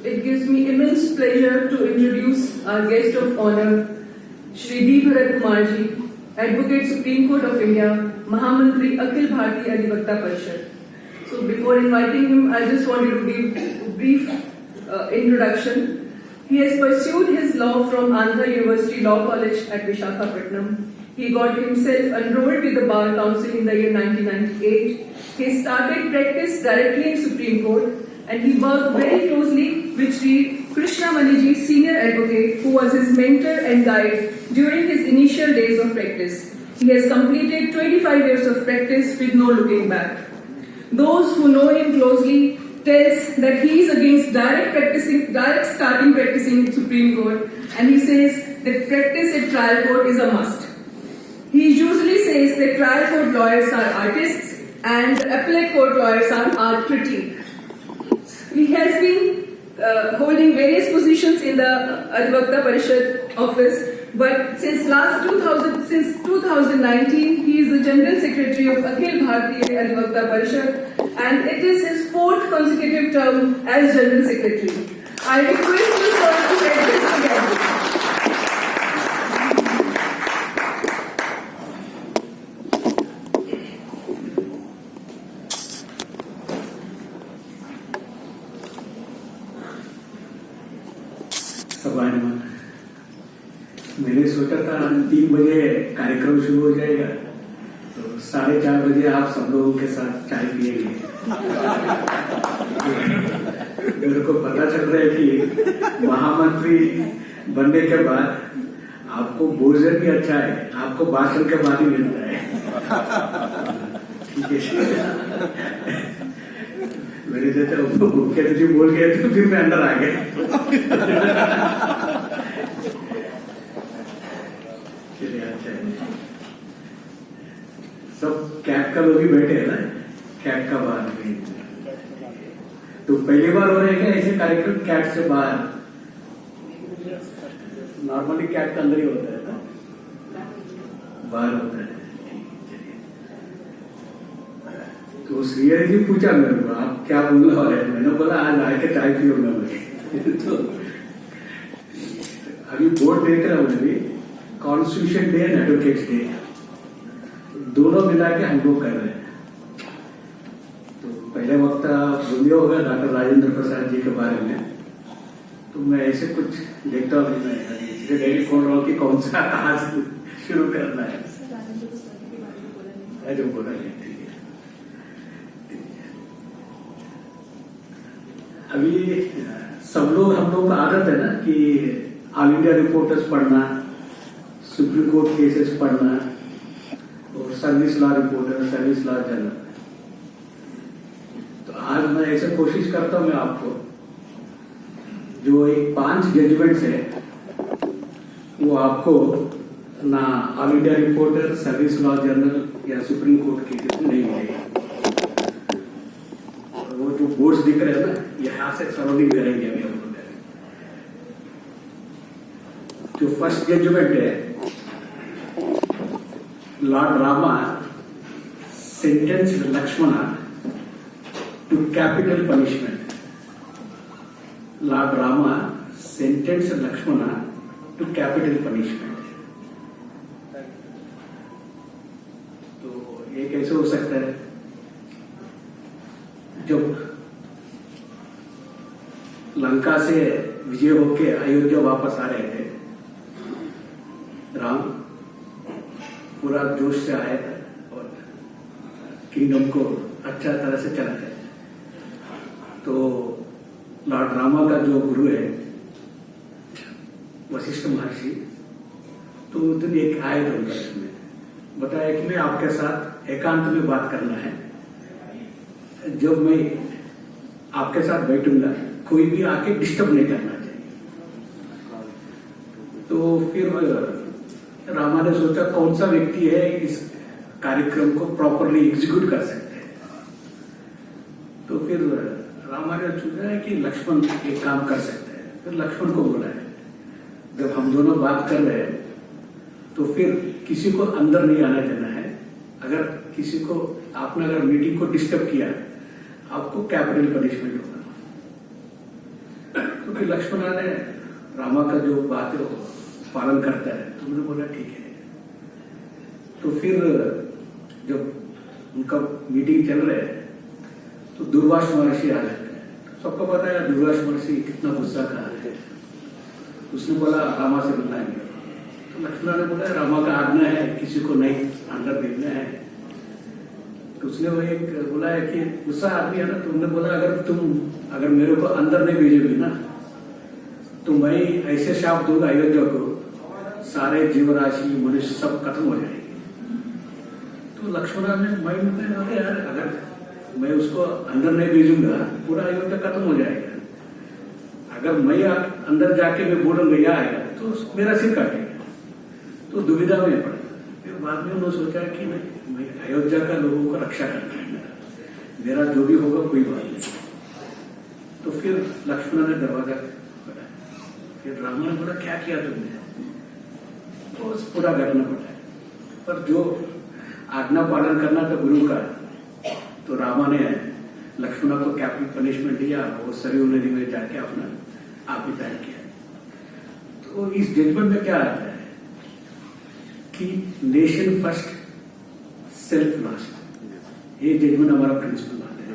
it gives me immense pleasure to introduce our guest of honor, Shri D. Bharat Kumar Ji, Advocate Supreme Court of India, Mahamantri Akhil Bharatiya Adhivakta Parishad. So before inviting him, I just wanted to give a brief introduction. He has pursued his law from Andhra University Law College at Visakhapatnam. He got himself enrolled with the Bar Council in the year 1998. He started practice directly in Supreme Court and he worked very closely with Sri Krishna Maniji, senior advocate, who was his mentor and guide during his initial days of practice. He has completed 25 years of practice with no looking back. Those who know him closely tells that he is against direct starting practicing in Supreme Court, and he says that practice at trial court is a must. He usually says that trial court lawyers are artists and appellate court lawyers are art critique. He has been holding various positions in the Adhivakta Parishad office, but since 2019, he is the General Secretary of Akhil Bharatiya Adhivakta Parishad, and it is his 4th consecutive term as General Secretary. I request you, sir, to get this together. मैंने सोचा था 3 बजे कार्यक्रम शुरू हो जाएगा, तो 4:30 बजे आप सब लोगों के साथ चाय पिएंगे। मेरे को पता चल रहा है कि महामंत्री बनने के बाद आपको भोजन भी अच्छा है, आपको भाषण के बाद ही मिलता है। ठीक है, मैंने सोचा मुख्य सचिव बोल गया तो फिर मैं अंदर आ गया। सब कैब का लोग ही बैठे हैं ना, कैब का बाहर में। तो पहली बार हो रहे हैं क्या ऐसे कार्यक्रम कैब से बाहर? नॉर्मली कैब के अंदर ही होता है ना, बाहर होता है। तो श्रीहरि जी पूछा मेरे को, आप क्या बोलने वाले हैं? मैंने बोला आज आके चाय पियूंगा मैं। तो अभी बोर्ड देख रहा हूँ, अभी constitution day and advocates day दोनों मिला के हम लोग कर रहे हैं। तो पहले वक्त बोलिए होगा डॉक्टर राजेंद्र प्रसाद जी के बारे में, तो मैं ऐसे कुछ देखता हूँ डेली फोन रहा हूँ कि कौन सा आज शुरू करना है, जो बोला है। ठीक है, अभी सब लोग हम लोग का आदत है ना कि ऑल इंडिया रिपोर्टर्स पढ़ना, सुप्रीम कोर्ट केसेस पढ़ना और service law reporter, service law journal. तो आज मैं ऐसे कोशिश करता हूं, मैं आपको जो एक 5 जजमेंट्स है वो आपको ना all India reporter, service law journal या सुप्रीम कोर्ट केसेस में नहीं मिलेगा। वो जो बोर्ड्स दिख रहे हैं ना, यहां से सराउंडिंग करेंगे अभी हम लोग। जो फर्स्ट जजमेंट है, Lord Rama sentenced Lakshmana to capital punishment. Lord Rama sentenced Lakshmana to capital punishment. तो ये कैसे हो सकता है? जब लंका से विजय होके अयोध्या वापस आ रहे थे, राम पूरा जोश से आया था और किंगडम को अच्छा तरह से चलाते। तो लॉर्ड रामा का जो गुरु है वशिष्ठ महर्षि, तो उस दिन एक आए थे उनका, बताया कि मैं आपके साथ एकांत में बात करना है, जब मैं आपके साथ बैठूंगा कोई भी आके डिस्टर्ब नहीं करना चाहिए। तो फिर रामा ने सोचा कौन सा व्यक्ति है इस कार्यक्रम को प्रॉपरली एग्जीक्यूट कर सकते हैं। तो फिर रामा ने सोचा है कि लक्ष्मण एक काम कर सकते हैं। फिर लक्ष्मण को बोला है, जब हम दोनों बात कर रहे हैं तो फिर किसी को अंदर नहीं आना देना है। अगर किसी को आपने अगर मीटिंग को डिस्टर्ब किया, आपको कैपिटल पनिशमेंट होगा। तो फिर लक्ष्मणा ने रामा का जो बात है वो पालन करता है, तो उन्होंने बोला ठीक है। तो फिर जब उनका मीटिंग चल रहा है तो दुर्वास महर्षि आ जाते हैं। सबको पता है दुर्वास महर्षि कितना गुस्सा का है। उसने बोला रामा से मिलना है। तो लक्ष्मण ने बोला रामा का आज्ञा है, किसी को नहीं अंदर देखना है। तो उसने वो एक बोला है कि गुस्सा आदमी है ना, तो उन्होंने बोला अगर मेरे को अंदर नहीं भेजोगी ना तो मैं ऐसे शाप दूंगा अयोध्या को, सारे जीवराशि मनुष्य सब खत्म हो जाएंगे। तो लक्ष्मण ने माइंड में अरे यार अगर मैं उसको अंदर नहीं भेजूंगा पूरा अयोध्या खत्म हो जाएगा। अगर मैं अंदर जाके मैं बोलूंगा या आएगा तो मेरा सिर काटेगा। तो दुविधा में पड़ा। फिर बाद में उन्होंने सोचा कि मैं अयोध्या का लोगों को रक्षा करना है, मेरा जो भी होगा कोई बात नहीं। तो फिर लक्ष्मण ने दरवाजा खोला। फिर राम ने बोला क्या किया तुमने? तो पूरा घटना बताया, पर जो आज्ञा पालन करना था गुरु का, तो रामा ने लक्ष्मण को कैपिटल पनिशमेंट दिया। वो सरयू नदी में जाके अपना आप विचार किया। तो इस जजमेंट में क्या आता है कि नेशन फर्स्ट सेल्फ लास्ट, ये जजमेंट हमारा प्रिंसिपल आता है।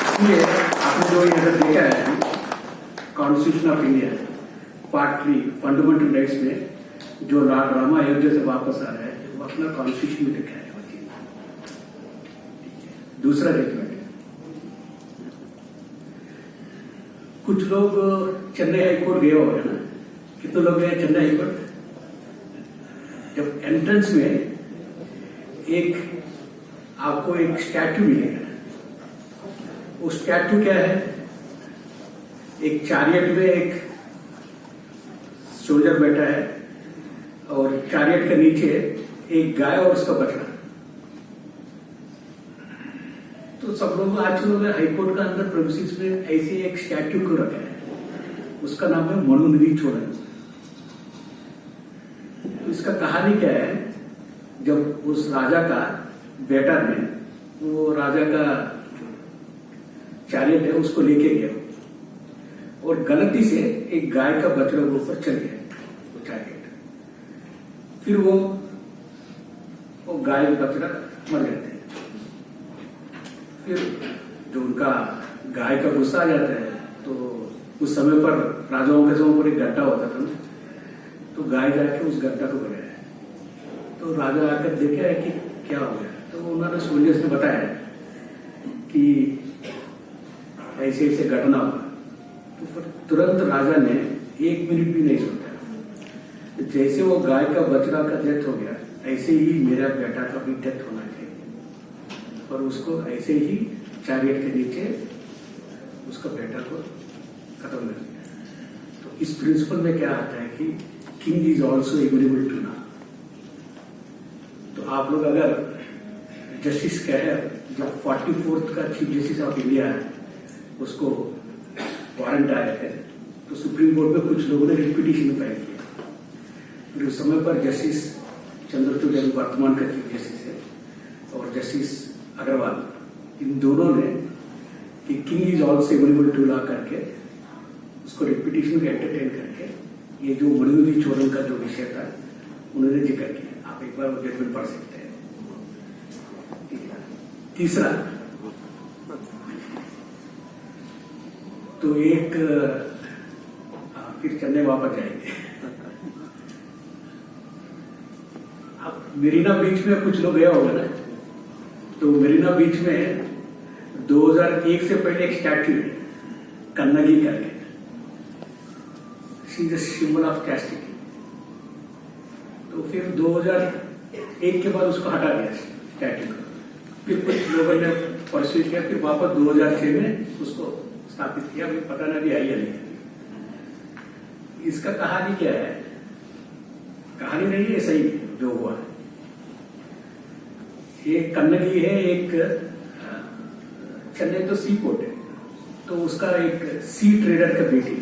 इसलिए आपने जो इधर देखा है constitution of India part 3 fundamental rights में जो रामा अयोध्या से वापस आ रहा है वो अपना कॉन्स्टिट्यूशन में लिखा है। दूसरा जजमेंट, कुछ लोग चेन्नई हाईकोर्ट गए हो ना, कितने लोग गए चेन्नई हाईकोर्ट? जब एंट्रेंस में एक आपको एक स्टैच्यू मिलेगा। वो स्टैच्यू क्या है? एक चैरियट में एक सोल्जर बैठा है और चैरियट के नीचे एक गाय और उसका बछड़ा। तो सब लोग आज लोग हाईकोर्ट का अंदर प्रेमिसेस में ऐसे एक स्टैच्यू को रखा है, उसका नाम है मनुनिधि चोरन। तो इसका कहानी क्या है? जब उस राजा का बेटा ने वो राजा का चैरियट है उसको लेके गया और गलती से एक गाय का बछड़ा वो ऊपर चल गया वो चैरियट। फिर वो गाय बछड़ा मर जाते हैं। फिर जो उनका गाय का गुस्सा आ जाता है तो उस समय पर राजाओं के समय पर एक गड्ढा होता था ना, तो गाय जाके उस गड्ढा को बजाया। तो राजा आकर देखा है कि क्या हो गया। तो उन्होंने सोल्जर्स ने बताया कि ऐसे ऐसे घटना हुआ। तो फिर तुरंत राजा ने 1 मिनट भी नहीं सोचा। जैसे वो गाय का बछड़ा का डेथ हो गया ऐसे ही मेरा बेटा का भी डेथ होना चाहिए, और उसको ऐसे ही चैरियट के नीचे उसका बेटा को खत्म कर दिया। तो इस प्रिंसिपल में क्या आता है कि king is also agreeable to ना। तो आप लोग अगर जस्टिस कहे जो 44th का चीफ जस्टिस ऑफ इंडिया है उसको वारंट आए थे, तो सुप्रीम कोर्ट में कुछ लोगों ने रिपीटिशन फाइल किया। फिर उस समय पर जस्टिस चंद्रचूड़ वर्तमान का चीफ जस्टिस है और जस्टिस अग्रवाल, इन दोनों ने कि king is also agreeable to law करके उसको रिपीटिशन को एंटरटेन करके ये जो मनुनिधि चोरन का जो विषय था उन्होंने जिक्र किया। आप एक बार वो जजमेंट पढ़ सकते हैं। तीसरा, तो एक फिर चेन्नई वापस जाएंगे। अब मेरीना बीच में कुछ लोग गया होगा ना, तो मेरीना बीच में 2001 से पहले एक स्टैच्यू है कन्नगी करके, शी इज सिंबल ऑफ कैस्टिटी। तो फिर 2001 के बाद उसको हटा दिया स्टैच्यू को। फिर कुछ लोगों ने परस्यूट किया, फिर वापस 2006 में उसको स्थापित किया। अभी पता नहीं आई या नहीं। इसका कहानी क्या है? कहानी नहीं है, सही जो हुआ है। एक कन्नगी है, एक चेन्नई तो सी पोर्ट है, तो उसका एक सी ट्रेडर का बेटी।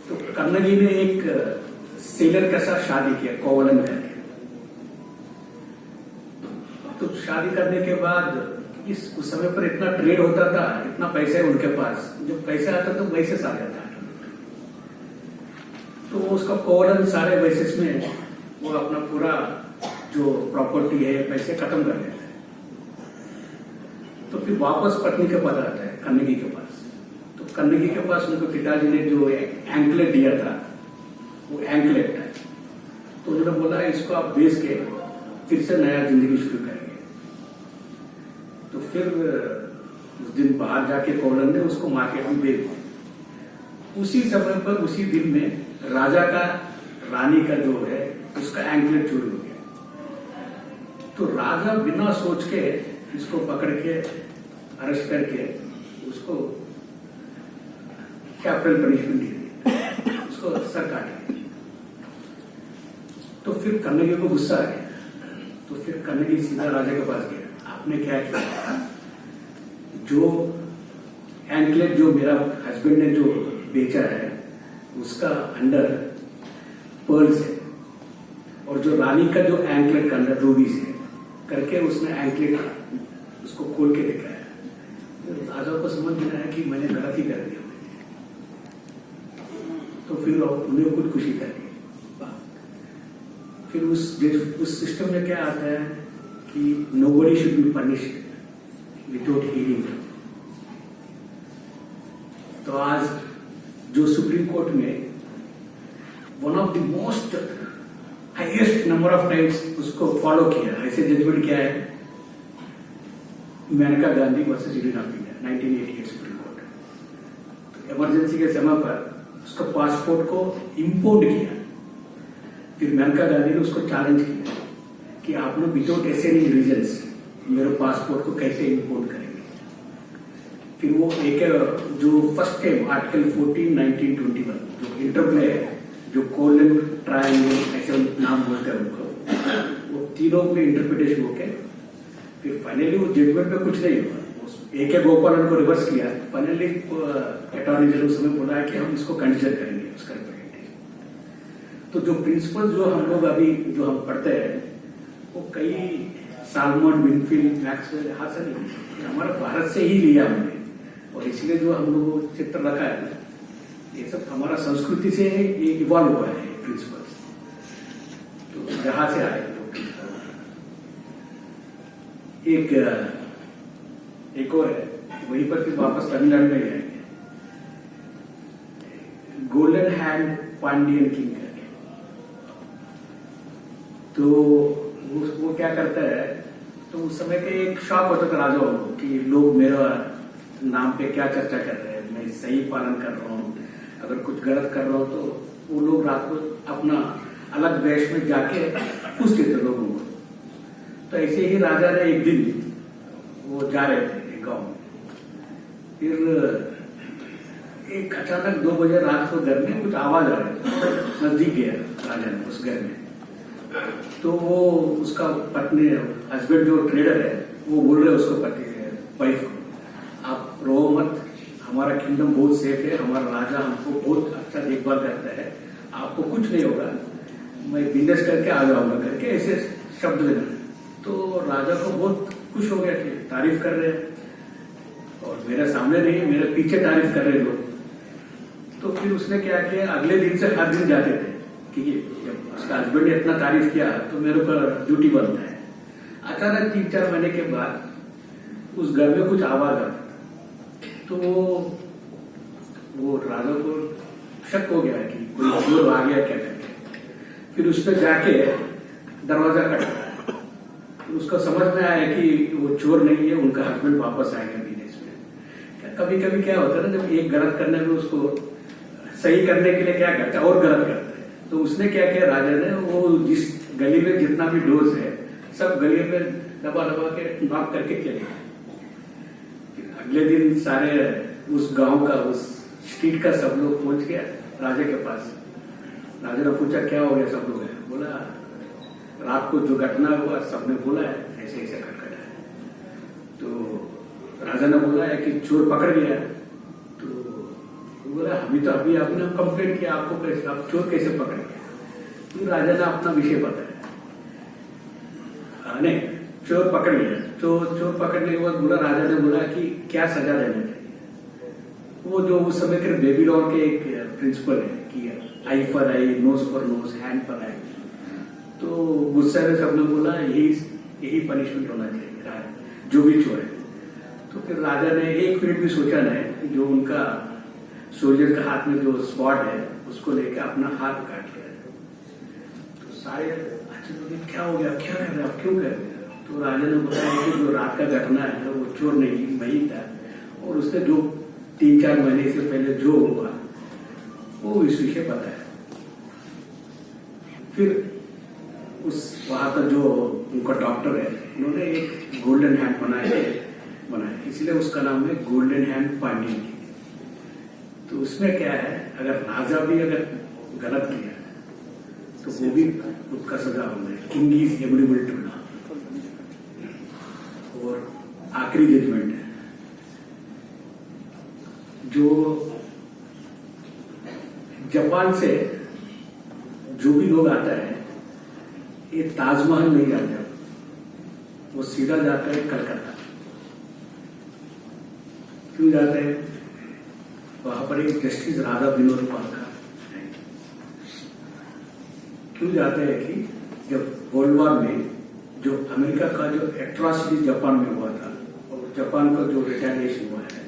तो कन्नगी ने एक सेलर के साथ शादी किया कोवलन करके। तो शादी करने के बाद उस समय पर इतना ट्रेड होता था, इतना पैसा है उनके पास, जब पैसा आता तो वैसेस आ जाता। तो उसका ओवरऑल सारे बेसिस में वो अपना पूरा जो प्रॉपर्टी है पैसे खत्म कर देता है। तो फिर वापस पत्नी के पास आता है, कन्नगी के पास। तो कन्नगी के पास उनको पिताजी ने जो एंकलेट दिया था, वो एंकलेट है। तो उन्होंने बोला इसको आप बेच के फिर से नया जिंदगी शुरू करेंगे। तो फिर उस दिन बाहर जाके कोवलन ने उसको मार्केट में बेच दिया। उसी समय पर उसी दिन में राजा का रानी का जो है उसका एंकलेट चोरी हो गया। तो राजा बिना सोच के इसको पकड़ के अरेस्ट करके उसको कैपिटल पनिशमेंट दे दी, उसको सर काट दिया। तो फिर कन्नगी को गुस्सा आ गया। तो फिर कन्नगी सीधा राजा के पास गया, आपने क्या किया? जो एंकलेट जो मेरा हस्बैंड ने जो बेचा है उसका अंदर पर्ल्स है, और जो रानी का जो एंकलेट का अंदर रूबीज है करके उसने एंकलेट उसको खोल के दिखाया। तो राजा को समझ में आया कि मैंने गलत ही कर दिया। तो फिर उन्हें खुद खुशी कर दी। फिर उस सिस्टम में क्या आता है कि nobody should be punished without hearing. तो आज जो सुप्रीम कोर्ट में one of the most highest number of times उसको फॉलो किया, ऐसे जजमेंट क्या है, Maneka Gandhi versus Union of India 1988 supreme court. तो इमरजेंसी के समय पर उसका पासपोर्ट को इंपोर्ट किया। फिर मेनका गांधी ने उसको चैलेंज किया कि आप लोग विदाउट एसेनिंग रीजन्स मेरे पासपोर्ट को कैसे इंपोर्ट करेंगे। फिर वो एक जो फर्स्ट टाइम आर्टिकल 14, 19, 21 जो इंटरप्ले है, जो कोलन ट्रायंगल ऐसे नाम बोलते हैं उनको, वो तीनों पे इंटरप्रिटेशन होके फिर फाइनली वो जजमेंट में कुछ नहीं हुआ। एक गोपालन को रिवर्स किया। फाइनली अटॉर्नी जनरल उसमें बोला है कि हम इसको कंसिडर करेंगे उसका रिप्रेजेंटेशन। तो जो प्रिंसिपल जो हम लोग अभी जो हम पढ़ते हैं वो कई सालमन, विनफील्ड, मैक्सवेल हाथ से नहीं, हमारा भारत से ही लिया हमने, और इसलिए जो हम लोगों को चित्र रखा है ना, ये सब हमारा संस्कृति से ये इवॉल्व हुआ है प्रिंसिपल्स। तो जहां से आए एक और है, वहीं पर फिर वापस तमिलनाडु में आएंगे, गोल्डन हैंड पांडियन किंग करके। तो वो क्या करता है, तो उस समय के एक शौक होता था राजाओं को कि लोग मेरा नाम पे क्या चर्चा कर रहे हैं, मैं सही पालन कर रहा हूँ, अगर कुछ गलत कर रहा हूँ तो वो लोग रात को अपना अलग वेश में जाके पूछते थे लोगों को। तो ऐसे ही राजा ने एक दिन वो जा रहे थे एक गांव में, फिर एक अचानक 2 बजे रात को घर में कुछ आवाज आ रही थी। नजदीक गया राजा ने उस घर में, तो वो उसका पत्नी हस्बैंड जो ट्रेडर है वो बोल रहे उसको पति वाइफ को, आप रो मत, हमारा किंगडम बहुत सेफ है, हमारा राजा हमको बहुत अच्छा देखभाल करता है, आपको कुछ नहीं होगा, मैं बिजनेस करके आ जाऊंगा करके ऐसे शब्द देना। तो राजा को बहुत खुश हो गया कि तारीफ कर रहे हैं, और मेरे सामने नहीं मेरे पीछे तारीफ कर रहे लोग। तो फिर उसने क्या किया, अगले दिन से हर दिन जाते थे कि जब उसका हस्बैंड ने इतना तारीफ किया तो मेरे ऊपर ड्यूटी बनता है। अचानक 3-4 महीने के बाद उस घर में कुछ आवाज आई, तो वो राजा को शक हो गया कि कोई चोर आ गया क्या करके। फिर उस पर जाके दरवाजा खटखटाया, तो उसको समझ में आया कि वो चोर नहीं है, उनका हस्बैंड वापस आएगा बिजनेस में। कभी कभी क्या होता है ना, जब एक गलत करने में उसको सही करने के लिए क्या करता है और गलत करता है। तो उसने क्या किया राजा ने, वो जिस गली में जितना भी डोर्स है सब गली में दबा दबा के नॉक करके चले गए। अगले दिन सारे उस गांव का, उस स्ट्रीट का सब लोग पहुंच गया राजा के पास। राजा ने पूछा क्या हो गया सब लोग है, बोला रात को जो घटना हुआ सबने बोला है ऐसे ऐसे खटखटा है। तो राजा ने बोला है कि चोर पकड़ गया। तो बोला अभी आपने कंप्लेंट किया, आपको कैसे, आप चोर कैसे पकड़ गया? तो राजा ने अपना विषय बताया, नहीं चोर पकड़ गया तो चोर पकड़ने के बाद बोला, राजा ने बोला कि क्या सजा देना चाहिए। वो जो उस समय के बेबीलोन के एक प्रिंसिपल है कि eye for eye, nose for nose, hand for hand. तो गुस्से में सबने बोला यही पनिशमेंट होना चाहिए जो भी चोर है। तो फिर राजा ने 1 मिनट भी सोचा नहीं, जो उनका सोल्जर का हाथ में जो स्वॉर्ड है उसको लेकर अपना हाथ काट लिया। तो सारे क्या हो गया, क्या कर रहे आप, क्यों कर रहे हैं? तो राजा ने बताया कि जो रात का घटना है वो चोर नहीं, मैं ही था, और उसने जो 3-4 महीने से पहले जो हुआ वो इस विषय पता है। फिर उस वहां का जो उनका डॉक्टर है, उन्होंने एक गोल्डन हैंड बनाया, इसलिए उसका नाम है गोल्डन हैंड फाइंडिंग। तो उसमें क्या है, अगर राजा भी अगर गलत किया तो वो भी उसका सजा होना है। King is able to law. और आखिरी जजमेंट है, जो जापान से जो भी लोग आता है ये ताजमहल नहीं जाता, वो सीधा जाता है कलकत्ता। क्यों जाते हैं? वहां पर एक जस्टिस राधा विनोद पाल का है। क्यों जाते हैं कि जब वर्ल्ड वॉर में जो अमेरिका का जो एट्रॉसिटी जापान में हुआ था और जापान का जो रिटेलिएशन हुआ है,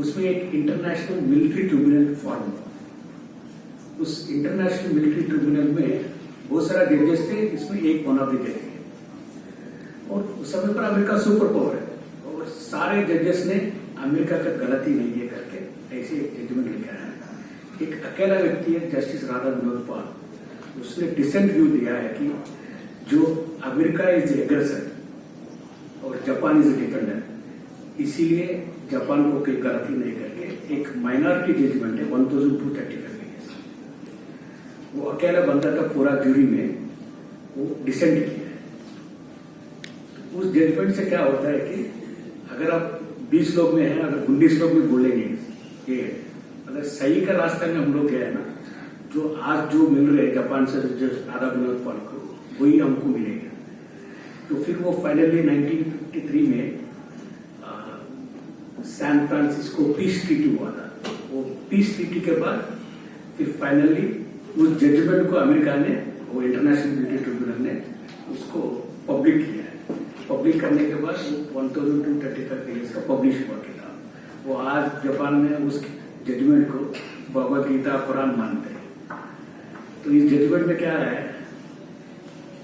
उसमें एक इंटरनेशनल मिलिट्री ट्रिब्यूनल फॉर्म हुआ। उस इंटरनेशनल मिलिट्री ट्रिब्यूनल में बहुत सारा जजेस थे, इसमें एक वन ऑफ द जज थे। और उस समय पर अमेरिका सुपर पावर है और सारे जजेस ने अमेरिका का गलती नहीं है करके ऐसे एक जजमेंट लिखा है। एक अकेला व्यक्ति है, जस्टिस राधा विनोद पाल, उसने डिसेंट व्यू दिया है कि जो अमेरिका इज एग्रेसर और जापान इज डिफेंडर, इसीलिए जापान को कोई गलती नहीं करके एक माइनॉरिटी जजमेंट है 1235 केस। वो अकेला बंदा था पूरा ज्यूरी में, वो डिसेंट किया है। उस जजमेंट से क्या होता है कि अगर आप 20 लोग में हैं, अगर 19 लोग भी बोलेंगे ये अगर सही का रास्ता में हम लोग गए ना, जो आज जो मिल रहे हैं जापान से जो राधा विनोद पाल को, वही हमको मिलेगा। तो फिर वो फाइनली 1953 में सैन फ्रांसिस्को पीस ट्रीटी हुआ था। वो पीस ट्रीटी के बाद फिर फाइनली उस जजमेंट को अमेरिका ने, वो इंटरनेशनल मिलिट्री ट्रिब्यूनल ने उसको पब्लिक किया है। पब्लिक करने के बाद वो 1235 पेज का पब्लिश हुआ किताब। वो आज जापान में उस जजमेंट को भगवद गीता कुरान मानते हैं। तो इस जजमेंट में क्या है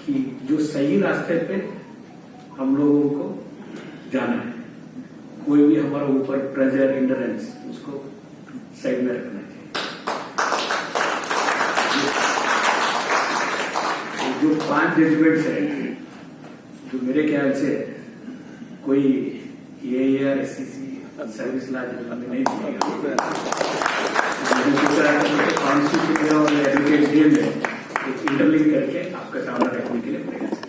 कि जो सही रास्ते पे हम लोगों को जाना है, कोई भी हमारा ऊपर प्रेशर, इंडरेंस, उसको साइड में रखना चाहिए। जो 5 जजमेंट्स है, जो मेरे ख्याल से कोई ये या SEC सर्विस लॉ में नहीं दिएगा, कॉन्स्टिट्यूशन और एडवोकेट डे में इंटरलिंक करके आपका सामना रखने के लिए प्रयास